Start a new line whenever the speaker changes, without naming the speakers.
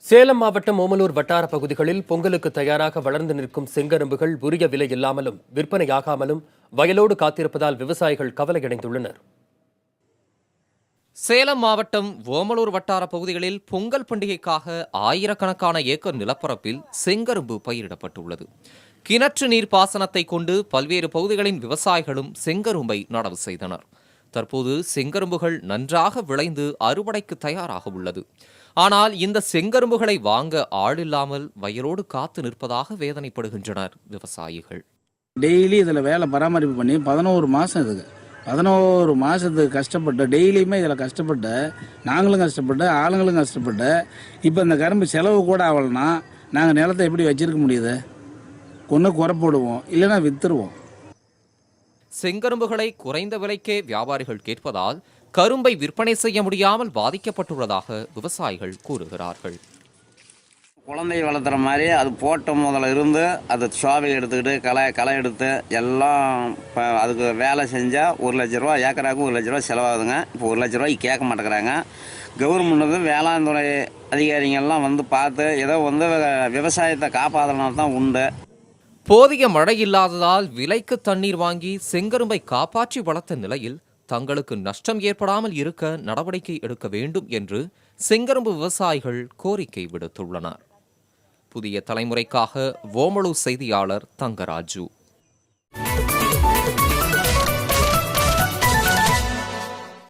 சேலம் மாவட்டம் ஓமலூர் வட்டார பகுதிகளில் பொங்கலுக்கு தயாராக வளர்ந்து நிற்கும் செங்கரும்புகள் உரிய விலை இல்லாமலும் விற்பனையாகாமலும் வயலோடு காத்திருப்பதால் விவசாயிகள் கவலையடைந்துள்ளனர்.
சேலம் மாவட்டம் ஓமலூர் வட்டார பகுதிகளில் பொங்கல் பண்டிகைக்காக ஆயிரக்கணக்கான ஏக்கர் நிலப்பரப்பில் செங்கரும்பு பயிரிடப்பட்டுள்ளது. கிணற்று நீர் பாசனத்தை கொண்டு பல்வேறு பகுதிகளின் விவசாயிகளும் செங்கரும்பை நடவு செய்தனர். தற்போது செங்கரும்புகள் நன்றாக விளைந்து அறுவடைக்கு தயாராக உள்ளது. ஆனால் இந்த செங்கரும்புகளை வாங்க ஆள் இல்லாமல் வயலோடு காத்து நிற்பதாக வேதனைப்படுகின்றனர் விவசாயிகள்.
டெய்லி இதில் வேலை பராமரிப்பு பண்ணி 11 மாதம் இதுக்கு 11 மாதத்துக்கு கஷ்டப்பட்டு டெய்லியுமே இதில் கஷ்டப்பட்டு நாங்களும் கஷ்டப்பட்டு ஆளுங்களும் கஷ்டப்பட்டு இப்போ இந்த கரும்பு செலவு கூட ஆகலைன்னா நாங்கள் நிலத்தை எப்படி வச்சிருக்க முடியுது? ஒன்று குறை போடுவோம், இல்லைன்னா விற்றுருவோம்.
செங்கரும்புகளை குறைந்த விலைக்கே வியாபாரிகள் கேட்பதால் கரும்பை விற்பனை செய்ய முடியாமல் பாதிக்கப்பட்டுள்ளதாக விவசாயிகள் கூறுகிறார்கள்.
குழந்தை வளர்த்துற மாதிரி அது போட்ட முதல்ல இருந்து அது சோவை எடுத்துக்கிட்டு களை எடுத்து எல்லாம் இப்போ அதுக்கு வேலை செஞ்சால் 1 லட்ச ரூபா ஏக்கராவுக்கு 1 லட்ச ரூபா செலவாகுதுங்க. இப்போ 1 லட்ச ரூபாய்க்கு கேட்க மாட்டேங்கிறாங்க. கவர்மெண்ட் வேளாண் துறை அதிகாரிகள்லாம் வந்து பார்த்து ஏதோ விவசாயத்தை காப்பாற்றினா தான் உண்டு.
போதிய மழை இல்லாததால் விலைக்கு தண்ணீர் வாங்கி செங்கரும்பை காப்பாற்றி வளர்த்த நிலையில் தங்களுக்கு நஷ்டம் ஏற்படாமல் இருக்க நடவடிக்கை எடுக்க வேண்டும் என்று செங்கரும்பு விவசாயிகள் கோரிக்கை விடுத்துள்ளனர். புதிய தலைமுறைக்காக ஓமலூர் செய்தியாளர் தங்கராஜு.